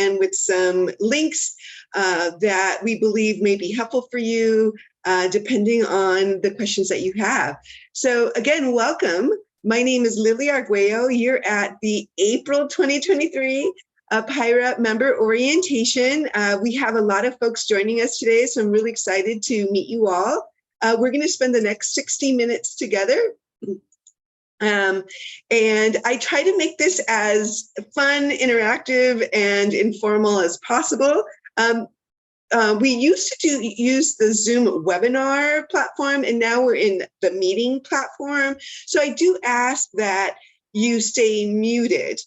and with some links that we believe may be helpful for you, depending on the questions that you have. So again, welcome. My name is Lily Arguello. You're at the April 2023 PIRA member orientation. We have a lot of folks joining us today, so I'm really excited to meet you all. We're going to spend the next 60 minutes together. And I try to make this as fun, interactive, and informal as possible. We used to use the Zoom webinar platform, and now we're in the meeting platform. So I do ask that you stay muted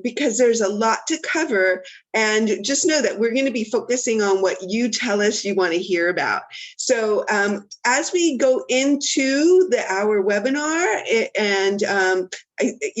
because there's a lot to cover, and just know that we're going to be focusing on what you tell us you want to hear about. So as we go into our webinar, and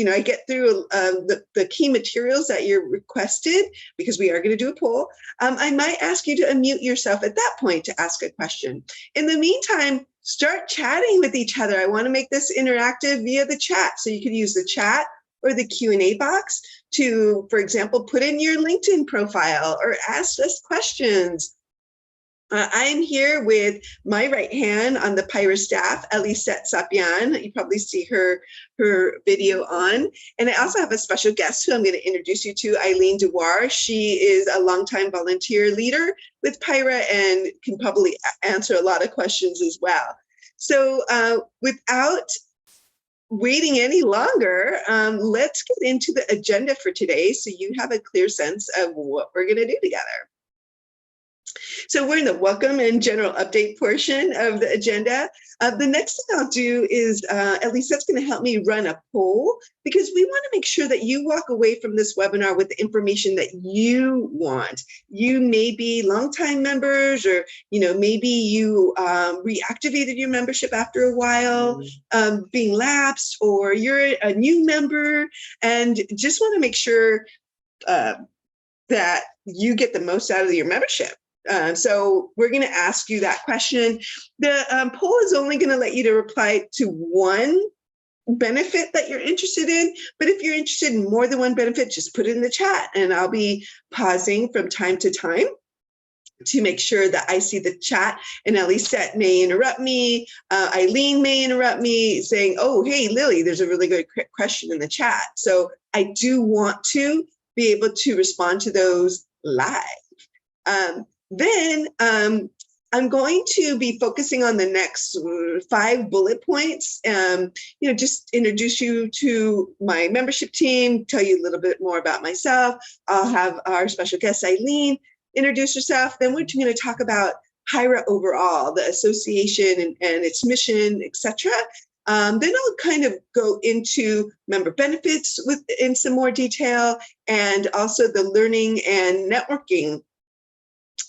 I get through the key materials that you're requested, because we are going to do a poll, I might ask you to unmute yourself at that point to ask a question. In the meantime, start chatting with each other. I want to make this interactive via the chat. So you can use the chat or the Q&A box to, for example, put in your LinkedIn profile or ask us questions. I'm here with my right hand on the PIRA staff, Elisette Sapian. You probably see her video on. And I also have a special guest who I'm going to introduce you to, Eileen Dewar. She is a longtime volunteer leader with PIRA and can probably answer a lot of questions as well. So without waiting any longer, let's get into the agenda for today so you have a clear sense of what we're going to do together. So we're in the welcome and general update portion of the agenda. The next thing I'll do is, Elisette's going to help me run a poll, because we want to make sure that you walk away from this webinar with the information that you want. You may be longtime members, or maybe you reactivated your membership after a while, being lapsed, or you're a new member, and just want to make sure that you get the most out of your membership. So we're going to ask you that question. The poll is only going to let you to reply to one benefit that you're interested in. But if you're interested in more than one benefit, just put it in the chat, and I'll be pausing from time to time to make sure that I see the chat. And Elisette may interrupt me. Eileen may interrupt me saying, oh, hey, Lily, there's a really good question in the chat. So I do want to be able to respond to those live. Then I'm going to be focusing on the next 5 bullet points. Just introduce you to my membership team, tell you a little bit more about myself. I'll have our special guest, Eileen, introduce herself. Then we're going to talk about PIRA overall, the association and its mission, etc. Then I'll kind of go into member benefits in some more detail, and also the learning and networking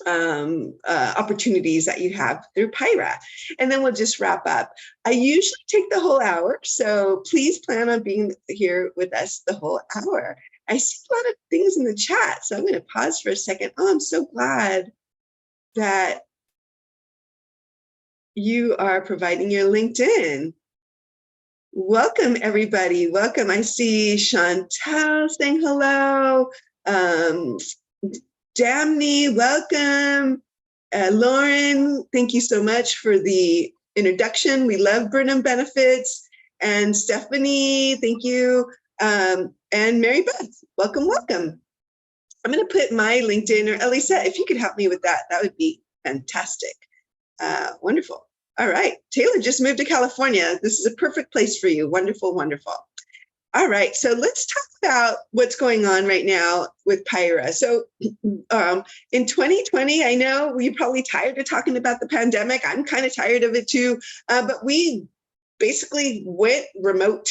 opportunities that you have through PIRA. And then we'll just wrap up. I usually take the whole hour, so please plan on being here with us the whole hour. I see a lot of things in the chat, so I'm going to pause for a second. Oh, I'm so glad that you are providing your LinkedIn. Welcome, everybody. Welcome. I see Chantel saying hello. Damni, welcome. Lauren, thank you so much for the introduction. We love Burnham Benefits. And Stephanie, thank you. And Mary Beth, welcome, welcome. I'm going to put my LinkedIn, or Elisette, if you could help me with that, that would be fantastic. Wonderful. All right. Taylor just moved to California. This is a perfect place for you. Wonderful, wonderful. All right, so let's talk about what's going on right now with PIRA. So in 2020, I know you're probably tired of talking about the pandemic. I'm kind of tired of it too, but we basically went remote,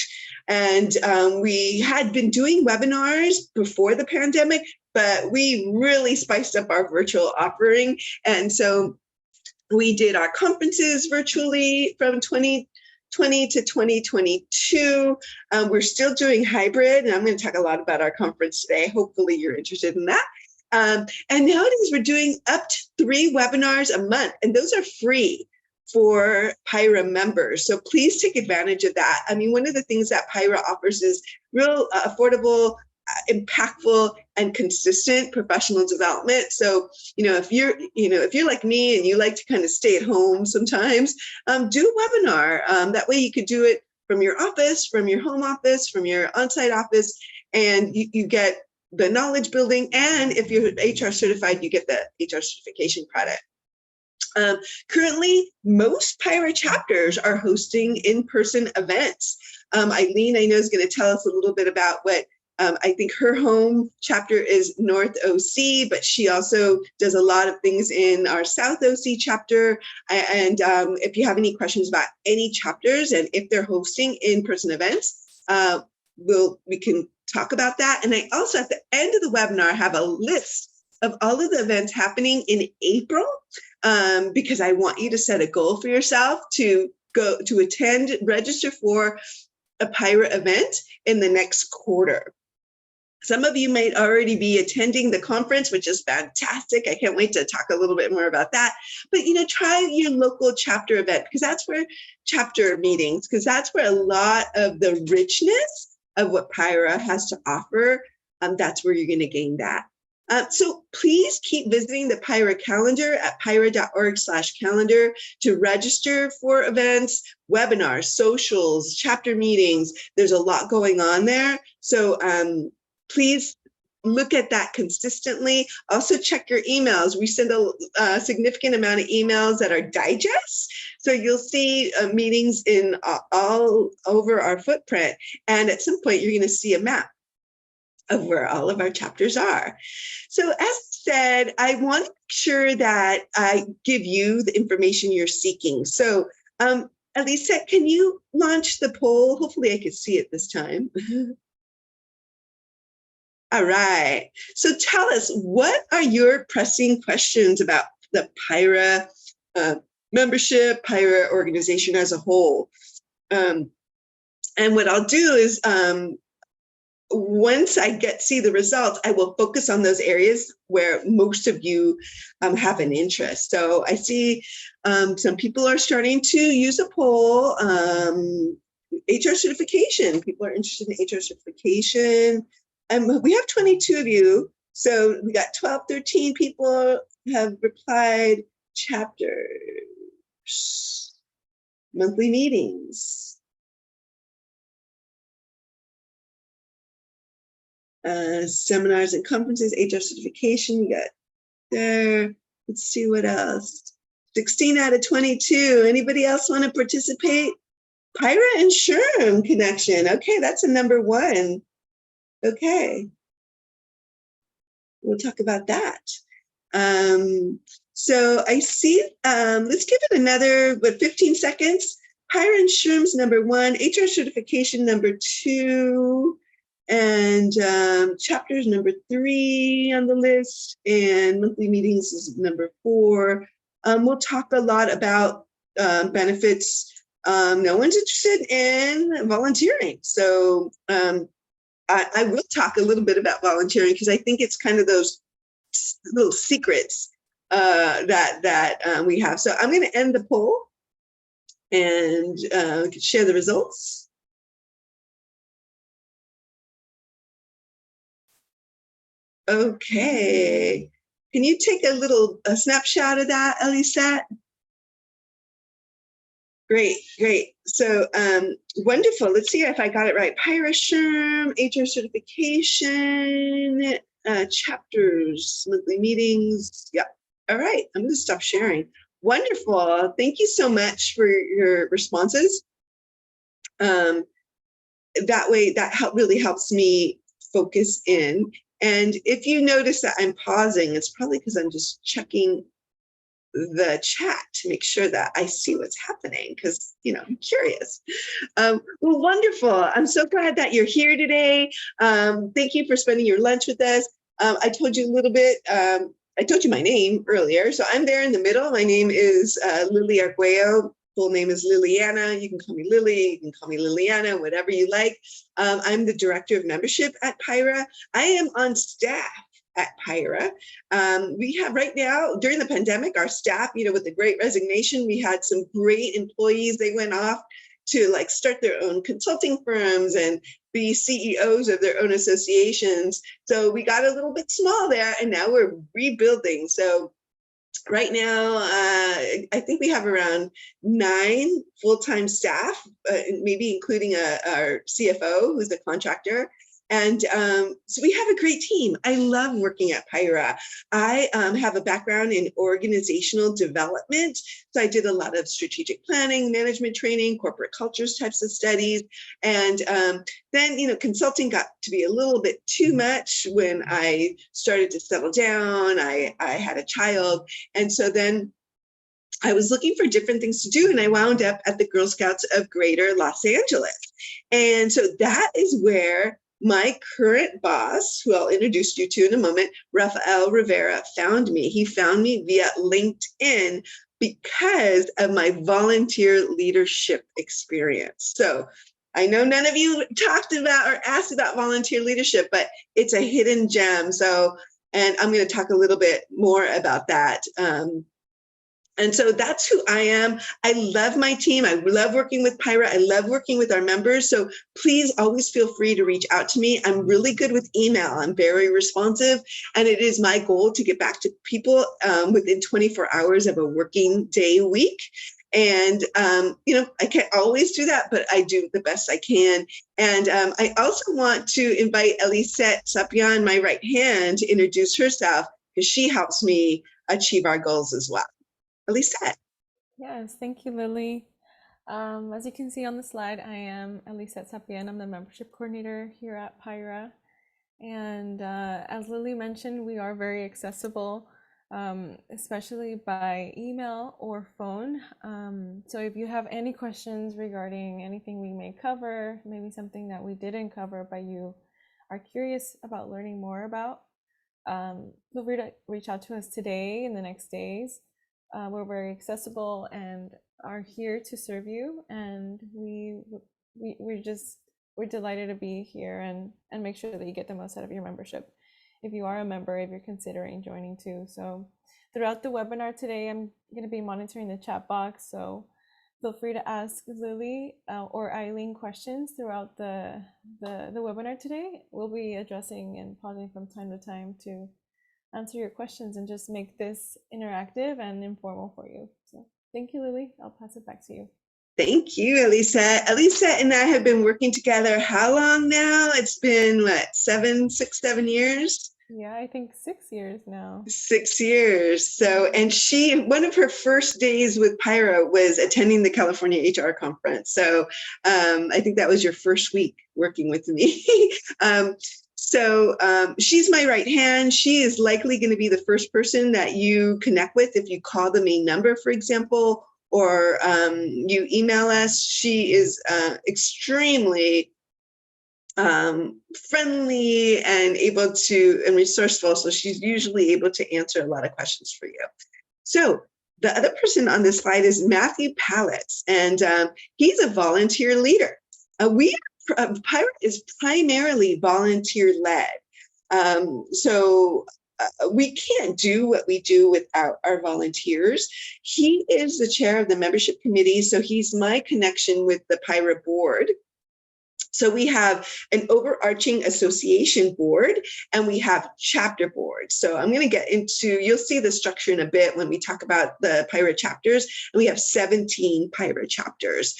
and we had been doing webinars before the pandemic, but we really spiced up our virtual offering. And so we did our conferences virtually from 2020 to 2022. We're still doing hybrid, and I'm going to talk a lot about our conference today. Hopefully you're interested in that. And nowadays we're doing up to 3 webinars a month, and those are free for PIRA members. So please take advantage of that. I mean, one of the things that PIRA offers is real affordable, impactful, and consistent professional development. So, if you're like me and you like to kind of stay at home sometimes, do a webinar. That way you could do it from your office, from your home office, from your on-site office, and you get the knowledge building. And if you're HR certified, you get the HR certification credit. Currently, most PIRA chapters are hosting in-person events. Eileen, I know, is going to tell us a little bit about what I think her home chapter is North OC, but she also does a lot of things in our South OC chapter. And if you have any questions about any chapters and if they're hosting in-person events, we can talk about that. And I also, at the end of the webinar, have a list of all of the events happening in April, because I want you to set a goal for yourself to go to attend, register for a PIRA event in the next quarter. Some of you might already be attending the conference, which is fantastic. I can't wait to talk a little bit more about that. But, try your local chapter event, because that's where chapter meetings, because that's where a lot of the richness of what PIRA has to offer, that's where you're going to gain that. So please keep visiting the PIRA calendar at pira.org/calendar to register for events, webinars, socials, chapter meetings. There's a lot going on there. So please look at that consistently. Also check your emails. We send a significant amount of emails that are digests. So you'll see meetings in all over our footprint. And at some point, you're going to see a map of where all of our chapters are. So as said, I want to make sure that I give you the information you're seeking. So Elisa, can you launch the poll? Hopefully I could see it this time. All right. So tell us, what are your pressing questions about the PIRA membership, PIRA organization as a whole? And what I'll do is, once I see the results, I will focus on those areas where most of you have an interest. So I see some people are starting to use a poll. HR certification, people are interested in HR certification. We have 22 of you. So we got 12, 13 people have replied. Chapters, monthly meetings. Seminars and conferences, HR certification, you got there. Let's see what else. 16 out of 22. Anybody else want to participate? PIRA and SHRM connection. Okay, that's a number one. Okay. We'll talk about that. So I see, let's give it another, 15 seconds. PIRA and SHRM's number one, HR certification number two, and chapters number 3 on the list, and monthly meetings is number 4. We'll talk a lot about benefits. No one's interested in volunteering. So I will talk a little bit about volunteering, because I think it's kind of those little secrets that we have. So I'm going to end the poll and share the results. Okay. Can you take a snapshot of that, Elisette? Great, great. So wonderful. Let's see if I got it right. PIRA, SHRM, HR certification, chapters, monthly meetings. Yeah. All right. I'm going to stop sharing. Wonderful. Thank you so much for your responses. That way, that really helps me focus in. And if you notice that I'm pausing, it's probably because I'm just checking the chat to make sure that I see what's happening, because, I'm curious. Well, wonderful. I'm so glad that you're here today. Thank you for spending your lunch with us. I told you a little bit, I told you my name earlier. So I'm there in the middle. My name is Lily Arguello. Full name is Liliana. You can call me Lily, you can call me Liliana, whatever you like. I'm the Director of Membership at PIRA. I am on staff at PIRA. We have right now, during the pandemic, our staff, with the Great Resignation, we had some great employees. They went off to like start their own consulting firms and be CEOs of their own associations. So we got a little bit small there, and now we're rebuilding. So right now, I think we have around 9 full-time staff, maybe including our CFO, who's a contractor. And so we have a great team. I love working at Pyra. I have a background in organizational development. So I did a lot of strategic planning, management training, corporate cultures types of studies. And then, consulting got to be a little bit too much when I started to settle down. I had a child. And so then I was looking for different things to do, and I wound up at the Girl Scouts of Greater Los Angeles. And so that is where my current boss, who I'll introduce you to in a moment, Rafael Rivera, found me. He found me via LinkedIn because of my volunteer leadership experience. So I know none of you talked about or asked about volunteer leadership, but it's a hidden gem. So, and I'm going to talk a little bit more about that. And so that's who I am. I love my team. I love working with Pyra. I love working with our members. So please always feel free to reach out to me. I'm really good with email. I'm very responsive. And it is my goal to get back to people within 24 hours of a working day week. And, I can't always do that, but I do the best I can. And I also want to invite Elisette Sapian, my right hand, to introduce herself, because she helps me achieve our goals as well. Elisette. Yes, thank you, Lily. As you can see on the slide, I am Elisette Sapien. I'm the membership coordinator here at Pyra. And as Lily mentioned, we are very accessible, especially by email or phone. So if you have any questions regarding anything we may cover, maybe something that we didn't cover but you are curious about learning more about, feel free to reach out to us today, in the next days. We're very accessible and are here to serve you, and we're delighted to be here and make sure that you get the most out of your membership. If you are a member, if you're considering joining too. So throughout the webinar today, I'm going to be monitoring the chat box, so feel free to ask Lily or Eileen questions throughout the webinar today. We'll be addressing and pausing from time to time to answer your questions and just make this interactive and informal for you. So thank you, Lily. I'll pass it back to you. Thank you, Elisa. Elisa and I have been working together how long now? It's been what, 7 years? Yeah, I think 6 years now. 6 years. So, and one of her first days with Pyra was attending the California HR conference. So I think that was your first week working with me. So she's my right hand. She is likely going to be the first person that you connect with if you call the main number, for example, or you email us. She is extremely friendly and and resourceful. So she's usually able to answer a lot of questions for you. So the other person on this slide is Matthew Pallets, and he's a volunteer leader. Pyra is primarily volunteer-led. So we can't do what we do without our volunteers. He is the chair of the membership committee, so he's my connection with the Pyra board. So we have an overarching association board, and we have chapter boards. So I'm going to get into, you'll see the structure in a bit when we talk about the Pyra chapters, and we have 17 Pyra chapters.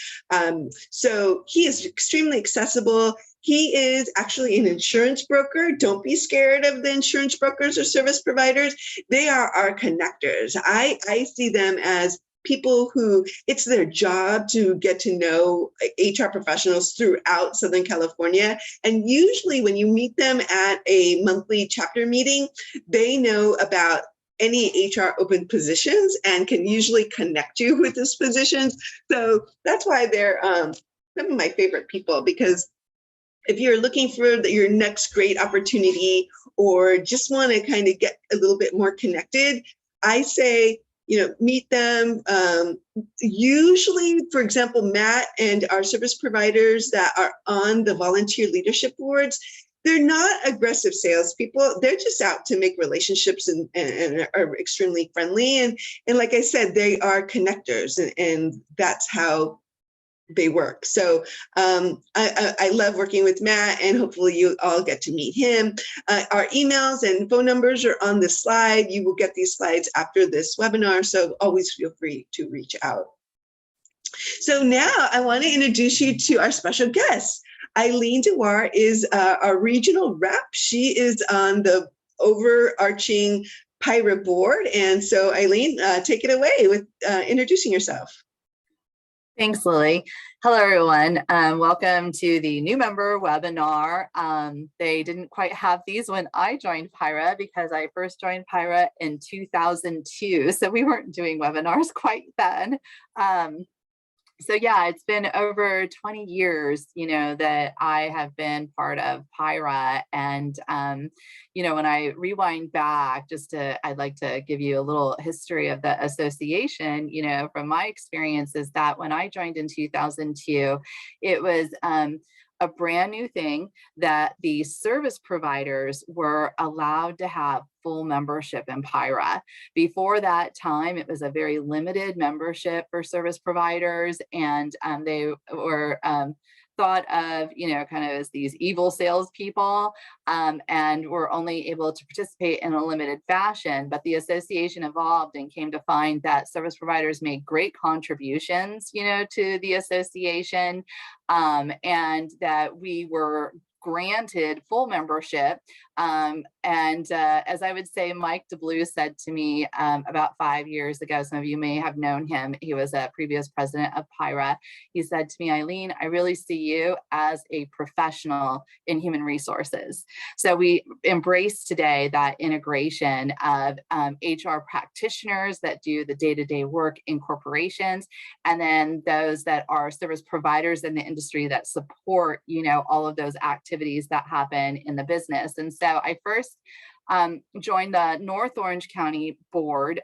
So he is extremely accessible. He is actually an insurance broker. Don't be scared of the insurance brokers or service providers. They are our connectors. I see them as people who it's their job to get to know HR professionals throughout Southern California. And usually when you meet them at a monthly chapter meeting, they know about any HR open positions and can usually connect you with those positions. So that's why they're some of my favorite people, because if you're looking for your next great opportunity or just want to kind of get a little bit more connected, I say, meet them. Usually, for example, Matt and our service providers that are on the volunteer leadership boards, they're not aggressive salespeople. They're just out to make relationships and are extremely friendly. And like I said, they are connectors, and that's how they work. So I love working with Matt, and hopefully you all get to meet him. Our emails and phone numbers are on the slide. You will get these slides after this webinar, so always feel free to reach out. So now I want to introduce you to our special guest. Eileen Dewar is our regional rep. She is on the overarching PIRA board. And so Eileen, take it away with introducing yourself. Thanks, Lily. Hello, everyone. Welcome to the new member webinar. They didn't quite have these when I joined PIRA, because I first joined PIRA in 2002. So we weren't doing webinars quite then. So yeah, it's been over 20 years, that I have been part of PIRA. And, when I rewind back, I'd like to give you a little history of the association. From my experience is that when I joined in 2002, it was a brand new thing that the service providers were allowed to have full membership in PIRA. Before that time, it was a very limited membership for service providers, and they were thought of, kind of as these evil salespeople, and were only able to participate in a limited fashion. But the association evolved and came to find that service providers made great contributions, to the association, and that we were granted full membership. As I would say, Mike DeBlue said to me about 5 years ago, some of you may have known him, he was a previous president of PIRA. He said to me, Eileen, I really see you as a professional in human resources. So we embrace today that integration of HR practitioners that do the day-to-day work in corporations, and then those that are service providers in the industry that support, all of those activities that happen in the business. And so I first joined the North Orange County board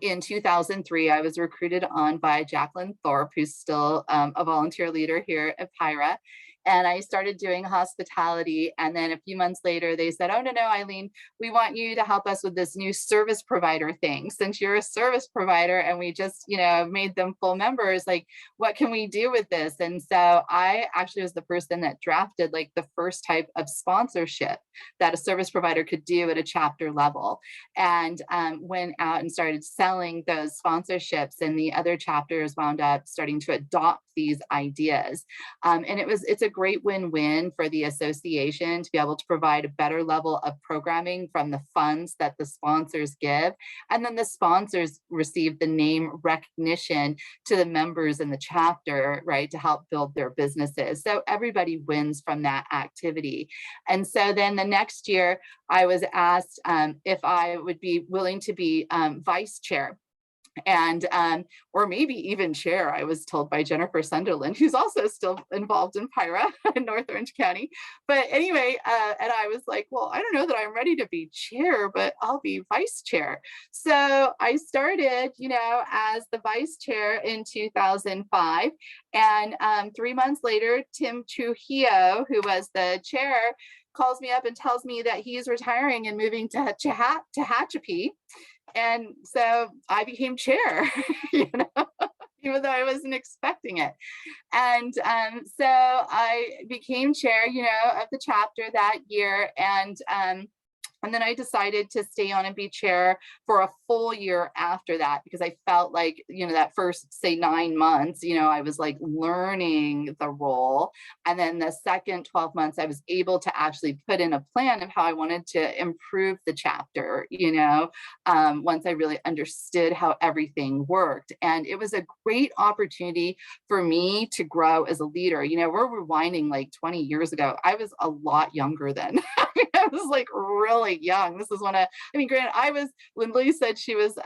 in 2003. I was recruited on by Jacqueline Thorpe, who's still a volunteer leader here at PIRA. And I started doing hospitality. And then a few months later, they said, oh, no, Eileen, we want you to help us with this new service provider thing. Since you're a service provider and we just, made them full members, like, what can we do with this? And so I actually was the person that drafted like the first type of sponsorship that a service provider could do at a chapter level, and went out and started selling those sponsorships. And the other chapters wound up starting to adopt these ideas. And it's a great win-win for the association to be able to provide a better level of programming from the funds that the sponsors give. And then the sponsors receive the name recognition to the members in the chapter, right, to help build their businesses. So everybody wins from that activity. And so then the next year, I was asked if I would be willing to be vice chair, and or maybe even chair, I was told by Jennifer Sunderland, who's also still involved in PIRA in North Orange County. But anyway, and I was like, well, I don't know that I'm ready to be chair, but I'll be vice chair. So I started, as the vice chair in 2005. And 3 months later, Tim Trujillo, who was the chair, calls me up and tells me that he's retiring and moving to Tehachapi. And so I became chair, even though I wasn't expecting it. And so I became chair, of the chapter that year. And then I decided to stay on and be chair for a full year after that, because I felt like, that first, say, 9 months, I was like learning the role. And then the second 12 months, I was able to actually put in a plan of how I wanted to improve the chapter, once I really understood how everything worked. And it was a great opportunity for me to grow as a leader. We're rewinding like 20 years ago. I was a lot younger then. I was like really young. This is granted, when Lee said she was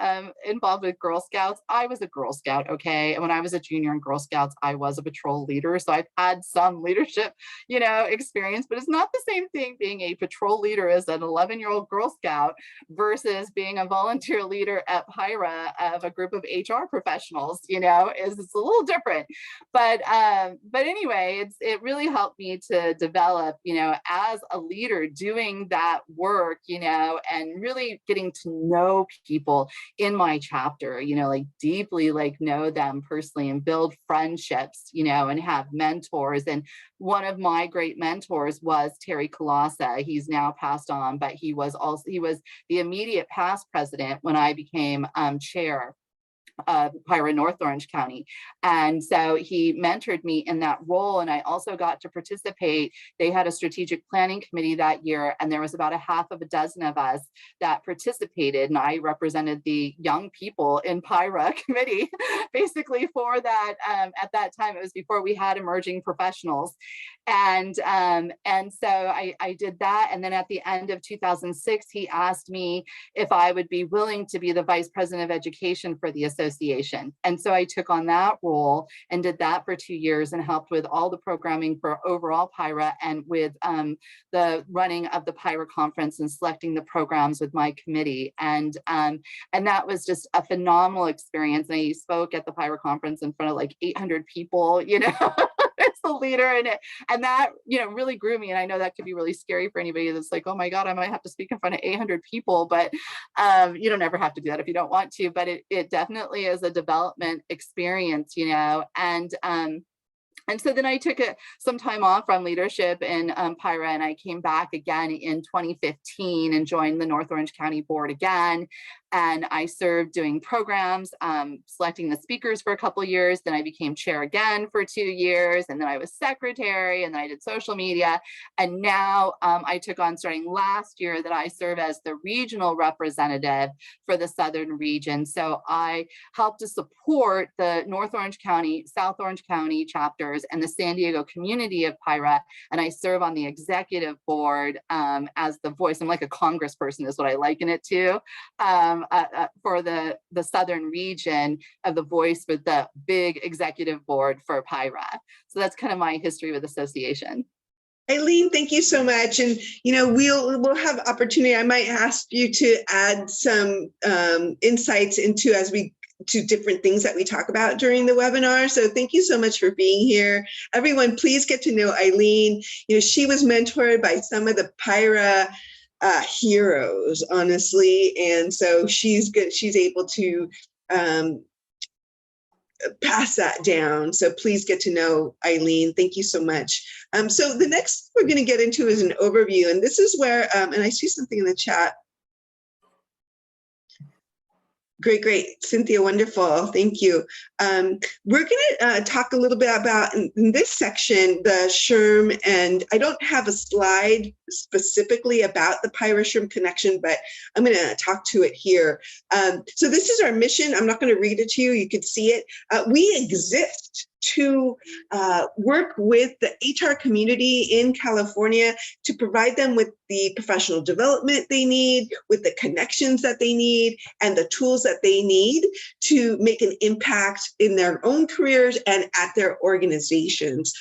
involved with Girl Scouts, I was a Girl Scout, okay? And when I was a junior in Girl Scouts, I was a patrol leader. So I've had some leadership, experience, but it's not the same thing being a patrol leader as an 11-year-old Girl Scout versus being a volunteer leader at PIRA of a group of HR professionals, it's a little different. But anyway, it really helped me to develop, as a leader doing that work network, and really getting to know people in my chapter, like deeply like know them personally and build friendships, and have mentors. And one of my great mentors was Terry Colasa. He's now passed on, but he was the immediate past president when I became chair Pyra North Orange County. And so he mentored me in that role. And I also got to participate. They had a strategic planning committee that year, and there was about a half of a dozen of us that participated. And I represented the young people in Pyra committee, basically for that. At that time, it was before we had emerging professionals. And so I did that. And then at the end of 2006, he asked me if I would be willing to be the vice president of education for the association. And so I took on that role and did that for 2 years and helped with all the programming for overall Pyra and with the running of the Pyra conference and selecting the programs with my committee. And that was just a phenomenal experience. And I spoke at the Pyra conference in front of like 800 people, as the leader in it. And that, really grew me. And I know that could be really scary for anybody that's like, oh my God, I might have to speak in front of 800 people, but you don't ever have to do that if you don't want to, but it definitely is a development experience, and so then I took some time off from leadership in Pyra, and I came back again in 2015 and joined the North Orange County Board again. And I served doing programs, selecting the speakers for a couple of years. Then I became chair again for 2 years. And then I was secretary, and then I did social media. And now I took on, starting last year, that I serve as the regional representative for the Southern region. So I help to support the North Orange County, South Orange County chapters and the San Diego community of Pyra. And I serve on the executive board as the voice. I'm like a congressperson is what I liken it to. For the Southern region of the voice for the big executive board for Pyra. So that's kind of my history with association. Eileen, thank you so much. And, we'll have opportunity. I might ask you to add some insights to different things that we talk about during the webinar. So thank you so much for being here. Everyone, please get to know Eileen. She was mentored by some of the Pyra heroes, honestly. And so she's good. She's able to pass that down. So please get to know Eileen. Thank you so much. So the next we're going to get into is an overview. And this is where, and I see something in the chat. Great. Cynthia, wonderful. Thank you. We're going to talk a little bit about, in this section, the SHRM, and I don't have a slide specifically about the Pyra-SHRM connection, but I'm going to talk to it here. So this is our mission. I'm not going to read it to you. You can see it. We exist to work with the HR community in California to provide them with the professional development they need, with the connections that they need, and the tools that they need to make an impact in their own careers and at their organizations.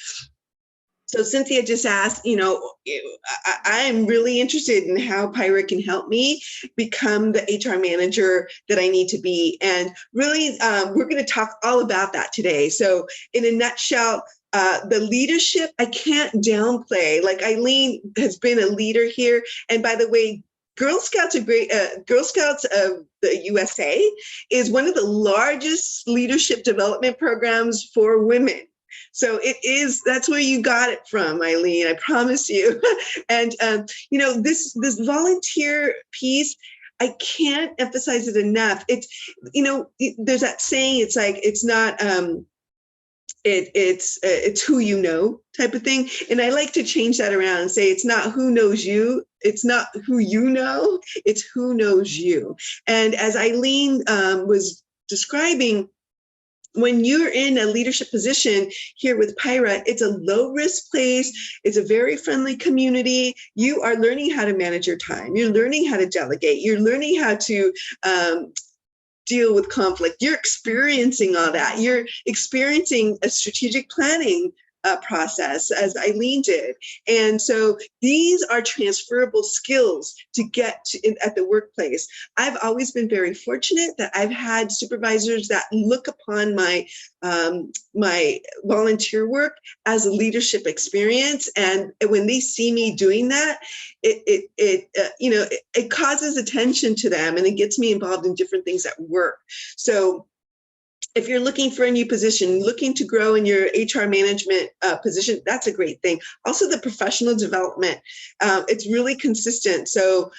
So Cynthia just asked, I'm really interested in how Pyra can help me become the HR manager that I need to be. And really, we're going to talk all about that today. So in a nutshell, the leadership, I can't downplay. Like Eileen has been a leader here. And by the way, Girl Scouts of the USA is one of the largest leadership development programs for women. So that's where you got it from, Eileen, I promise you. And, this volunteer piece, I can't emphasize it enough. It's, there's that saying, it's like, it's not, it's who you know type of thing. And I like to change that around and say, it's not who knows you. It's not who you know, it's who knows you. And as Eileen was describing, when you're in a leadership position here with Pyra, it's a low-risk place. It's a very friendly community. You are learning how to manage your time. You're learning how to delegate. You're learning how to deal with conflict. You're experiencing all that. You're experiencing a strategic planning process as Eileen did. And so these are transferable skills to get at the workplace. I've always been very fortunate that I've had supervisors that look upon my my volunteer work as a leadership experience, and when they see me doing that, it causes attention to them, and it gets me involved in different things at work. So if you're looking for a new position, looking to grow in your HR management position, that's a great thing. Also, the professional development, it's really consistent. So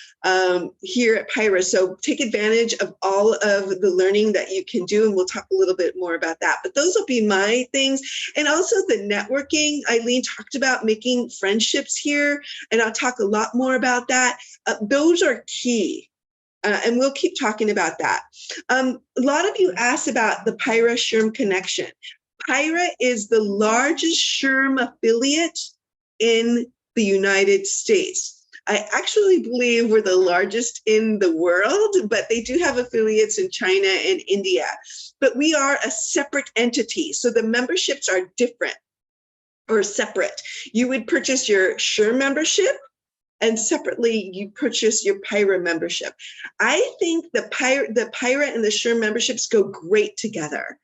here at PIRA, so take advantage of all of the learning that you can do, and we'll talk a little bit more about that. But those will be my things. And also the networking, Eileen talked about making friendships here, and I'll talk a lot more about that. Those are key. And we'll keep talking about that. A lot of you asked about the PIRA SHRM connection. PIRA is the largest SHRM affiliate in the United States. I actually believe we're the largest in the world, but they do have affiliates in China and India. But we are a separate entity, so the memberships are different or separate. You would purchase your SHRM membership, and separately you purchase your PIRA membership. I think the PIRA and the SHRM memberships go great together.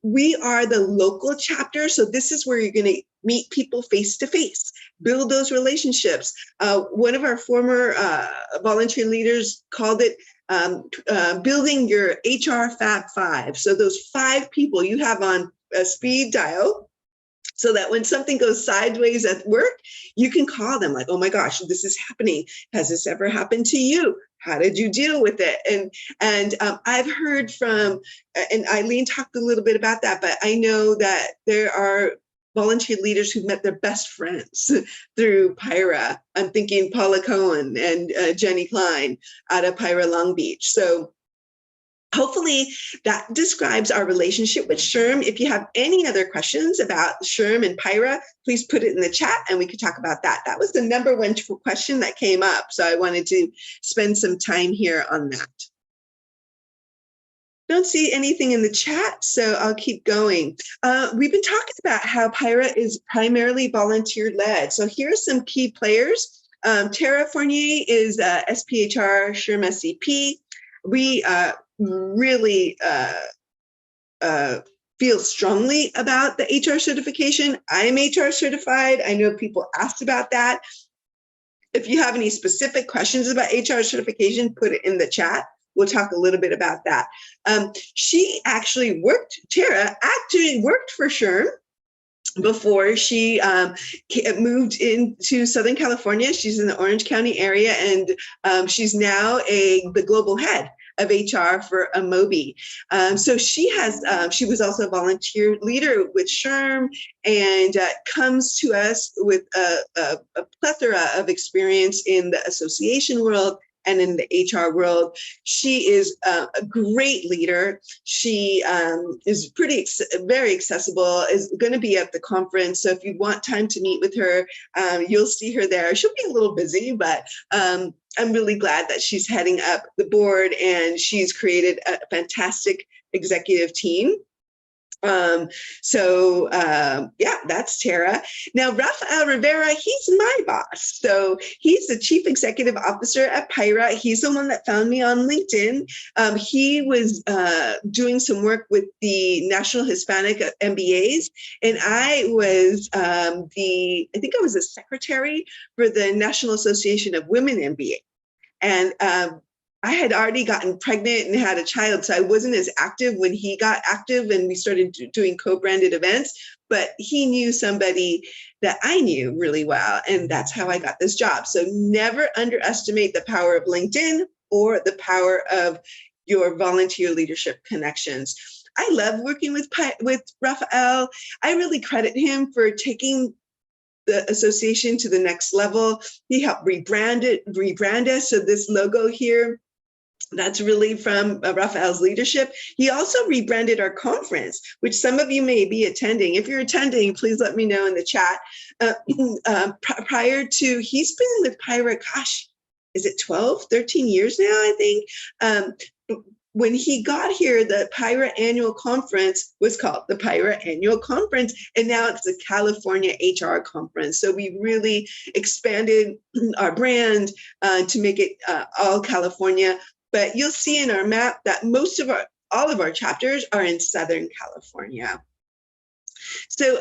We are the local chapter, so this is where you're going to meet people face to face, build those relationships. One of our former volunteer leaders called it building your HR Fab Five. So those 5 people you have on a speed dial, so that when something goes sideways at work, you can call them like, oh my gosh, this is happening. Has this ever happened to you? How did you deal with it? And I've heard from, and Eileen talked a little bit about that, but I know that there are volunteer leaders who've met their best friends through PIRA. I'm thinking Paula Cohen and Jenny Klein out of PIRA Long Beach. So hopefully that describes our relationship with SHRM. If you have any other questions about SHRM and PIRA, please put it in the chat and we could talk about that. That was the #1 question that came up. So I wanted to spend some time here on that. Don't see anything in the chat, so I'll keep going. We've been talking about how PIRA is primarily volunteer led. So here are some key players. Tara Fournier is SPHR SHRM SCP. We really feel strongly about the HR certification. I'm HR certified. I know people asked about that. If you have any specific questions about HR certification, put it in the chat. We'll talk a little bit about that. Tara actually worked for SHRM before she moved into Southern California. She's in the Orange County area, and she's now the global head of HR for Amobi. So she was also a volunteer leader with SHRM, and comes to us with a plethora of experience in the association world and in the HR world. She is a great leader. She is very accessible, is going to be at the conference. So if you want time to meet with her, you'll see her there. She'll be a little busy, but I'm really glad that she's heading up the board, and she's created a fantastic executive team. Yeah, that's Tara. Now, Rafael Rivera, he's my boss. So he's the Chief Executive Officer at PIRA. He's the one that found me on LinkedIn. He was doing some work with the National Hispanic MBAs, and I was I think I was a secretary for the National Association of Women MBA. And I had already gotten pregnant and had a child, so I wasn't as active when he got active and we started doing co-branded events, but he knew somebody that I knew really well, and that's how I got this job. So never underestimate the power of LinkedIn or the power of your volunteer leadership connections. I love working with Rafael. I really credit him for taking the association to the next level. He helped rebrand us. So this logo here, that's really from Rafael's leadership. He also rebranded our conference, which some of you may be attending. If you're attending, please let me know in the chat. He's been with PIRA, gosh, is it 12, 13 years now, I think? when he got here, the PIRA annual conference was called the PIRA annual conference, and now it's the California HR conference. So we really expanded our brand to make it all California. But you'll see in our map that all of our chapters are in Southern California. So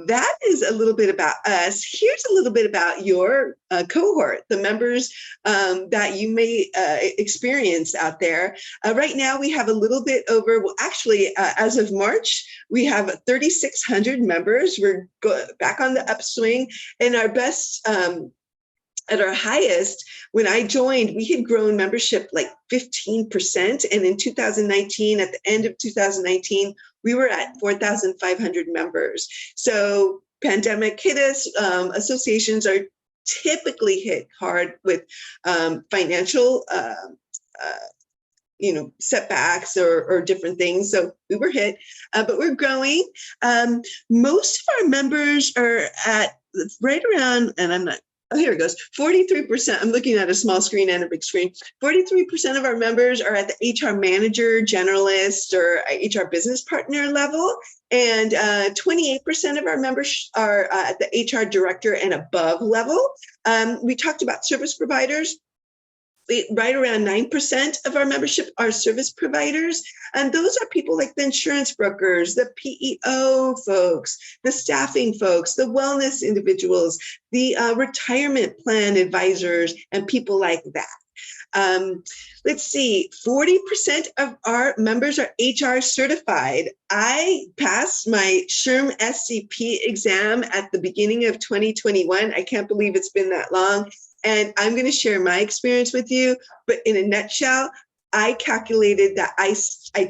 that is a little bit about us. Here's a little bit about your cohort, the members that you may experience out there. Right now, we have a little bit over, well, actually, as of March, we have 3,600 members. We're back on the upswing, and our best at our highest, when I joined, we had grown membership like 15%. And in 2019, at the end of 2019, we were at 4,500 members. So pandemic hit us. Associations are typically hit hard with financial setbacks or different things. So we were hit, but we're growing. Most of our members are at right around, and I'm not, oh, here it goes. 43%. I'm looking at a small screen and a big screen. 43% of our members are at the HR manager, generalist, or HR business partner level. And 28% of our members are at the HR director and above level. We talked about service providers. Right around 9% of our membership are service providers. And those are people like the insurance brokers, the PEO folks, the staffing folks, the wellness individuals, the retirement plan advisors, and people like that. Let's see, 40% of our members are HR certified. I passed my SHRM SCP exam at the beginning of 2021. I can't believe it's been that long. And I'm going to share my experience with you. But in a nutshell, I calculated that I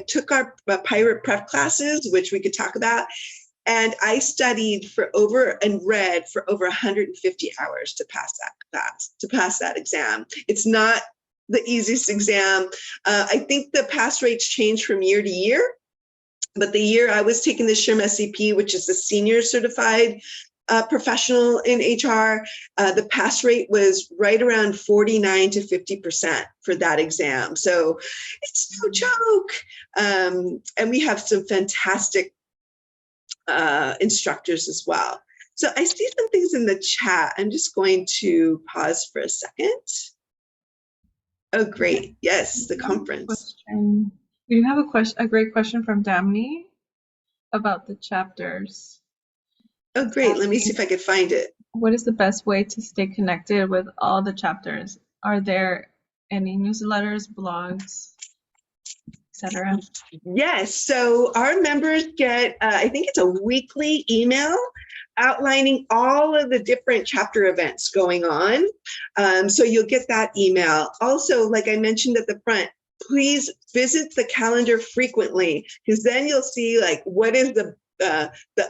took our pirate prep classes, which we could talk about, and I studied and read for over 150 hours to pass that class, to pass that exam. It's not the easiest exam. I think the pass rates change from year to year. But the year I was taking the SHRM SCP, which is the senior certified professional in HR, the pass rate was right around 49 to 50% for that exam. So it's no joke. And we have some fantastic instructors as well. So I see some things in the chat. I'm just going to pause for a second. Oh, great. Yes, the conference. We have a great question from Damni about the chapters. Oh, great. Let me see if I could find it. What is the best way to stay connected with all the chapters? Are there any newsletters, blogs, etc.? Yes. So our members get, I think it's a weekly email outlining all of the different chapter events going on. So you'll get that email. Also, like I mentioned at the front, please visit the calendar frequently, because then you'll see like what is the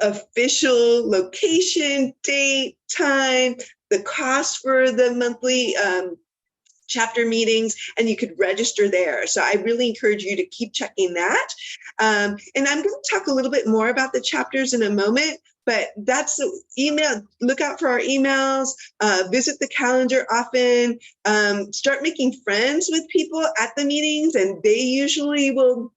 official location, date, time, the cost for the monthly chapter meetings, and you could register there. So I really encourage you to keep checking that. And I'm going to talk a little bit more about the chapters in a moment, but that's the email. Look out for our emails, visit the calendar often, start making friends with people at the meetings, and they usually will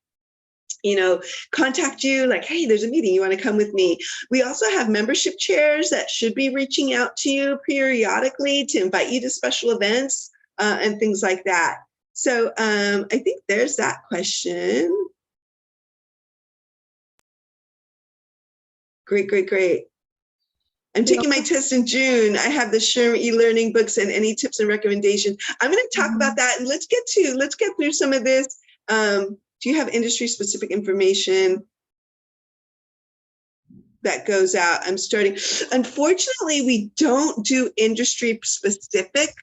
contact you like, hey, there's a meeting, you want to come with me? We also have membership chairs that should be reaching out to you periodically to invite you to special events and things like that. So I think there's that question. Great. I'm taking my test in June. I have the SHRM e-learning books and any tips and recommendations. I'm going to talk about that, and let's get through some of this. Do you have industry-specific information that goes out? I'm starting. Unfortunately, we don't do industry-specific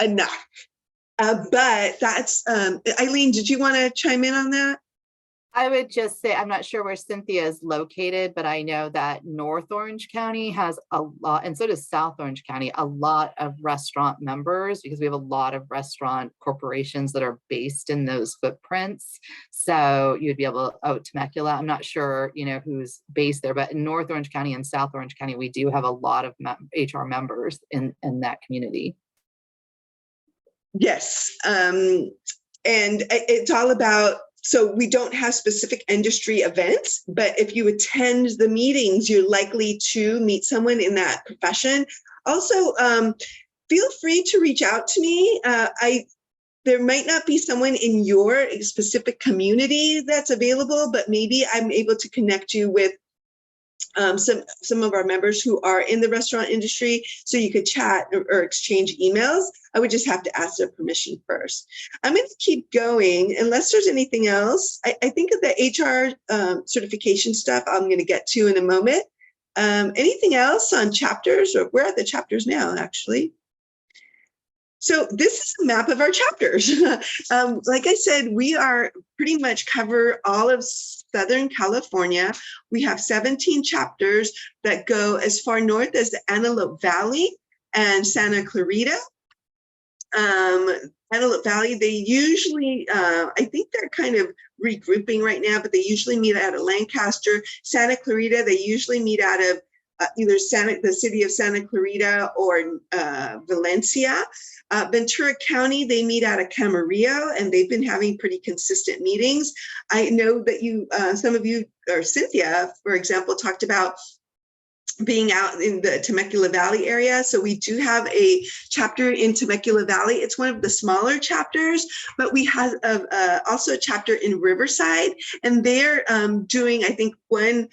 enough. But that's, Eileen, did you want to chime in on that? I would just say, I'm not sure where Cynthia is located, but I know that North Orange County has a lot, and so does South Orange County, a lot of restaurant members, because we have a lot of restaurant corporations that are based in those footprints. So you'd be able to, Temecula, I'm not sure, who's based there, but in North Orange County and South Orange County, we do have a lot of HR members in that community. Yes. And it's all about, so we don't have specific industry events, but if you attend the meetings, you're likely to meet someone in that profession. Also, feel free to reach out to me. There might not be someone in your specific community that's available, but maybe I'm able to connect you with some of our members who are in the restaurant industry, so you could chat or exchange emails. I would just have to ask their permission first. I'm going to keep going unless there's anything else. I think of the HR certification stuff I'm going to get to in a moment. Anything else on chapters, or where are the chapters now, actually? So this is a map of our chapters. Like I said, we are pretty much cover all of Southern California. We have 17 chapters that go as far north as the Antelope Valley and Santa Clarita. Antelope Valley, they usually, I think they're kind of regrouping right now, but they usually meet out of Lancaster. Santa Clarita, they usually meet out of either the city of Santa Clarita or Valencia. Ventura County, they meet out of Camarillo, and they've been having pretty consistent meetings. I know that you, some of you, or Cynthia, for example, talked about being out in the Temecula Valley area. So we do have a chapter in Temecula Valley. It's one of the smaller chapters, but we have also a chapter in Riverside, and they're doing, I think, one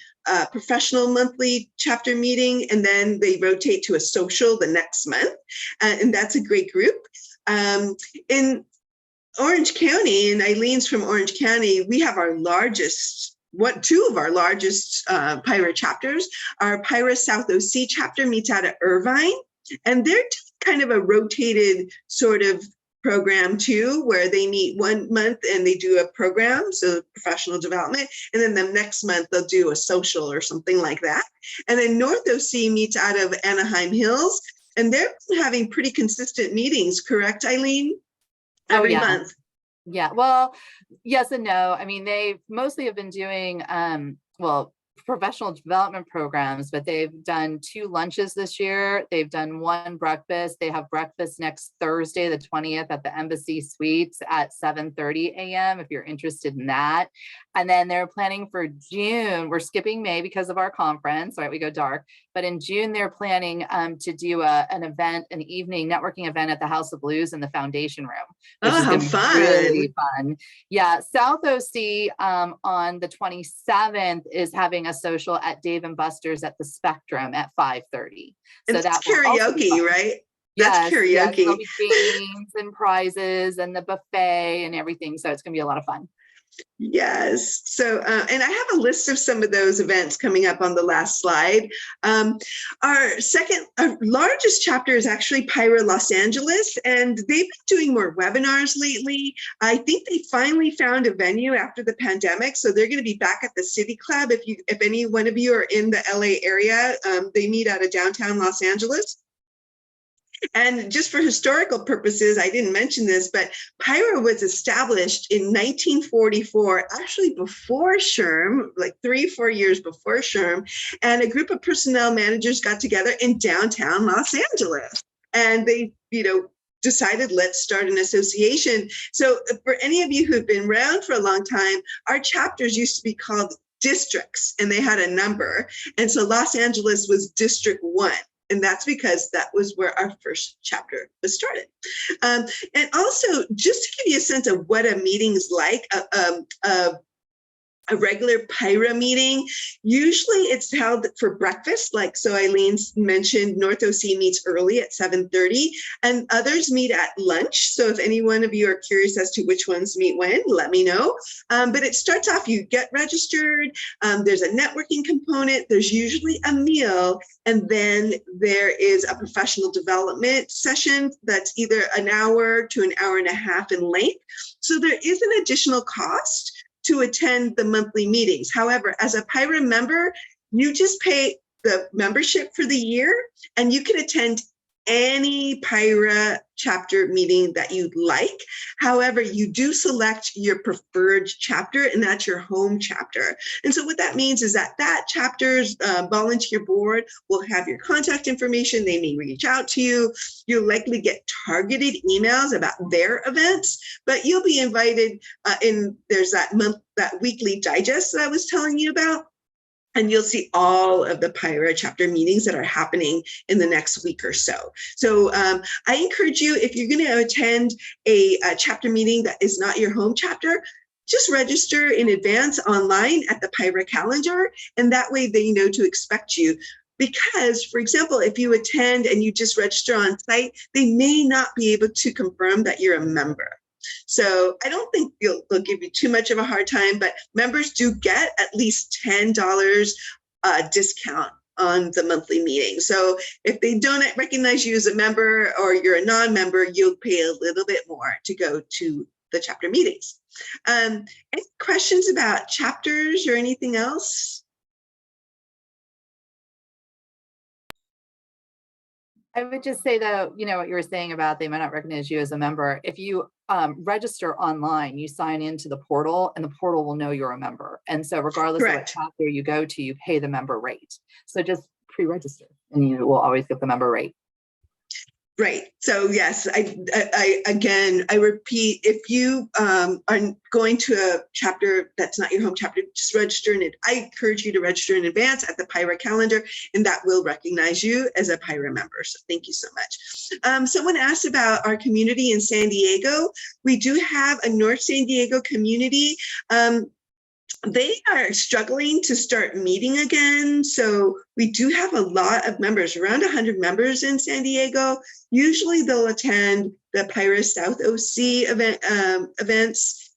professional monthly chapter meeting, and then they rotate to a social the next month. And that's a great group. In Orange County, and Eileen's from Orange County, we have our largest, two of our largest PIRA chapters. Our PIRA South OC chapter meets out at Irvine, and they're kind of a rotated sort of program too, where they meet 1 month and they do a program, so professional development, and then the next month they'll do a social or something like that. And then North OC meets out of Anaheim Hills, and they're having pretty consistent meetings, correct, Eileen? Every month. Yeah, well, yes and no. I mean, they mostly have been doing, professional development programs, but they've done 2 lunches this year. They've done 1 breakfast. They have breakfast next Thursday, the 20th, at the Embassy Suites at 7:30 a.m. if you're interested in that. And then they're planning for June. We're skipping May because of our conference, right? We go dark. But in June, they're planning to do an event, an evening networking event at the House of Blues in the Foundation Room, which is going to be really fun. Yeah, South OC on the 27th is having a social at Dave and Buster's at the Spectrum at 5:30. So that's karaoke, right? That's karaoke. Yes, there'll be games and prizes and the buffet and everything. So it's going to be a lot of fun. Yes. So, and I have a list of some of those events coming up on the last slide. Our largest chapter is actually PIRA Los Angeles, and they've been doing more webinars lately. I think they finally found a venue after the pandemic, so they're going to be back at the City Club. If any one of you are in the LA area, they meet out of downtown Los Angeles. And just for historical purposes, I didn't mention this, but PIRA was established in 1944, actually before SHRM, like 3-4 years before SHRM, and a group of personnel managers got together in downtown Los Angeles. And they, decided, let's start an association. So for any of you who've been around for a long time, our chapters used to be called districts, and they had a number. And so Los Angeles was District 1. And that's because that was where our first chapter was started. And also, just to give you a sense of what a meeting is like, a regular PIRA meeting, usually it's held for breakfast, like so Eileen mentioned, North OC meets early at 7:30, and others meet at lunch. So if any one of you are curious as to which ones meet when, let me know. But it starts off, you get registered, there's a networking component, there's usually a meal, and then there is a professional development session that's either an hour to an hour and a half in length. So there is an additional cost to attend the monthly meetings. However, as a PIRA member, you just pay the membership for the year, and you can attend any PIRA chapter meeting that you'd like. However, you do select your preferred chapter, and that's your home chapter. And so what that means is that that chapter's volunteer board will have your contact information. They may reach out to you. You'll likely get targeted emails about their events, but you'll be invited there's that weekly digest that I was telling you about. And you'll see all of the PIRA chapter meetings that are happening in the next week or so. So I encourage you, if you're going to attend a chapter meeting that is not your home chapter, just register in advance online at the PIRA calendar, and that way they know to expect you. Because, for example, if you attend and you just register on site, they may not be able to confirm that you're a member. So I don't think they'll give you too much of a hard time, but members do get at least $10 discount on the monthly meeting. So if they don't recognize you as a member or you're a non-member, you'll pay a little bit more to go to the chapter meetings. Any questions about chapters or anything else? I would just say, though, you know, what you were saying about they might not recognize you as a member. If you register online, you sign into the portal, and the portal will know you're a member. And so regardless Correct. of what chapter you go to, you pay the member rate. So just pre-register and you will always get the member rate. Right. So yes, I again, I repeat, if you are going to a chapter that's not your home chapter, just register in it. I encourage you to register in advance at the PIRA calendar, and that will recognize you as a PIRA member. So thank you so much. Someone asked about our community in San Diego. We do have a North San Diego community. They are struggling to start meeting again. So we do have a lot of members, around 100 members in San Diego. Usually they'll attend the PIRA South OC events,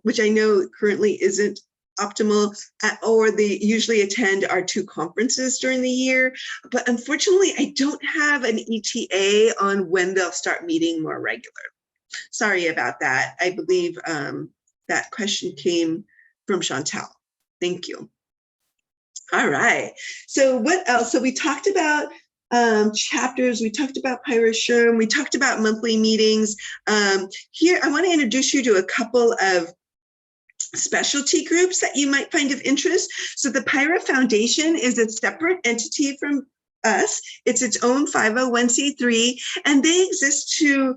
which I know currently isn't optimal, or they usually attend our 2 conferences during the year. But unfortunately, I don't have an ETA on when they'll start meeting more regularly. Sorry about that. I believe that question came from Chantal. Thank you. All right. So what else? So we talked about chapters. We talked about PIRA SHRM. We talked about monthly meetings. Here, I want to introduce you to a couple of specialty groups that you might find of interest. So the PIRA Foundation is a separate entity from us. It's its own 501c3, and they exist to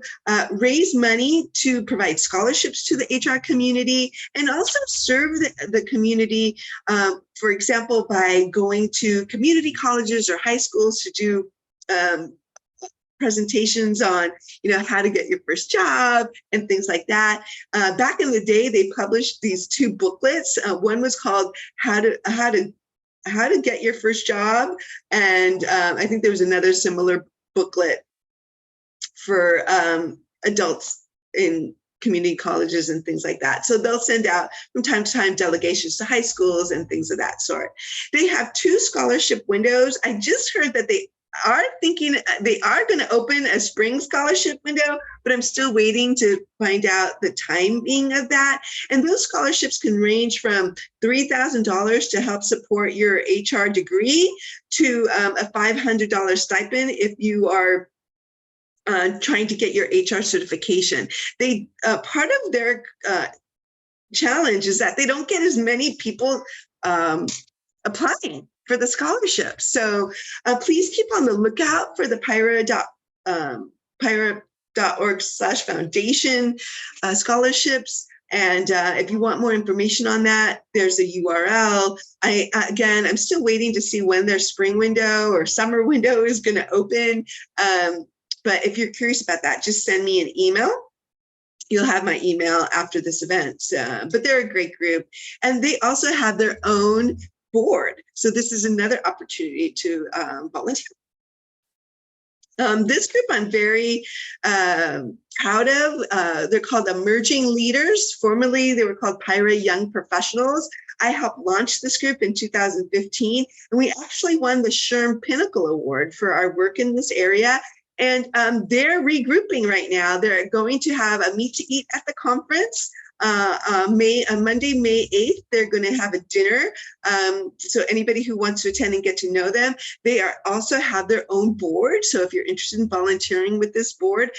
raise money to provide scholarships to the HR community and also serve the community, for example, by going to community colleges or high schools to do presentations on, how to get your first job and things like that. Back in the day, they published these 2 booklets. One was called How to Get Your First Job. And I think there was another similar booklet for adults in community colleges and things like that. So they'll send out from time to time delegations to high schools and things of that sort. They have 2 scholarship windows. I just heard that they are thinking they are going to open a spring scholarship window, but I'm still waiting to find out the timing of that. And those scholarships can range from $3,000 to help support your HR degree to a $500 stipend if you are trying to get your HR certification. They part of their challenge is that they don't get as many people applying for the scholarship. So please keep on the lookout for the PIRA.org/foundation scholarships. And if you want more information on that, there's a URL. I'm still waiting to see when their spring window or summer window is going to open. But if you're curious about that, just send me an email. You'll have my email after this event. But they're a great group. And they also have their own board. So this is another opportunity to volunteer. This group I'm very proud of. They're called Emerging Leaders. Formerly, they were called PIRA Young Professionals. I helped launch this group in 2015, and we actually won the SHRM Pinnacle Award for our work in this area. And they're regrouping right now. They're going to have a meet to eat at the conference Monday, May 8th, they're going to have a dinner. So anybody who wants to attend and get to know them, they are also have their own board. So if you're interested in volunteering with this board,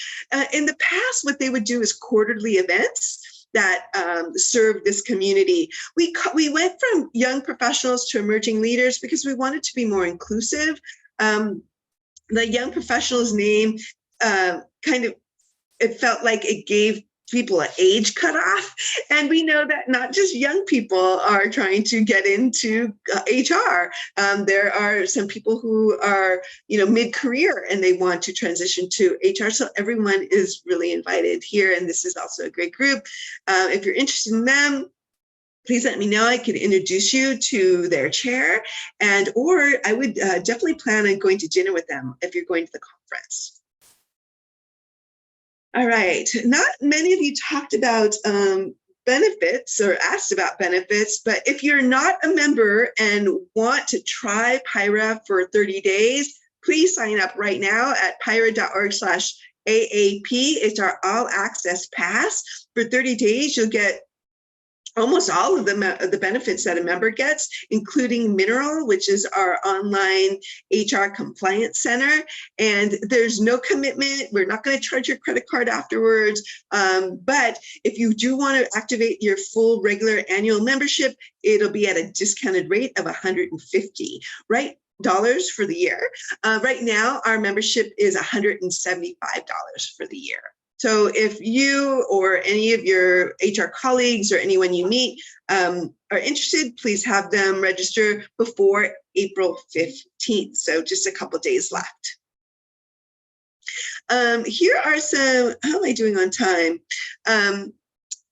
in the past, what they would do is quarterly events that serve this community. We went from young professionals to emerging leaders because we wanted to be more inclusive. The young professionals name it felt like it gave people an age cutoff. And we know that not just young people are trying to get into HR. There are some people who are, mid-career and they want to transition to HR. So everyone is really invited here. And this is also a great group. If you're interested in them, please let me know. I can introduce you to their chair, or I would definitely plan on going to dinner with them if you're going to the conference. All right, not many of you talked about benefits or asked about benefits, but if you're not a member and want to try PIRA for 30 days, please sign up right now at pira.org/AAP. It's our all access pass. For 30 days, you'll get almost all of the benefits that a member gets, including Mineral, which is our online HR compliance center. And there's no commitment. We're not going to charge your credit card afterwards. But if you do want to activate your full regular annual membership, it'll be at a discounted rate of $150, right? Dollars for the year. Right now, our membership is $175 for the year. So if you or any of your HR colleagues or anyone you meet are interested, please have them register before April 15th. So just a couple days left. Here are some, how am I doing on time?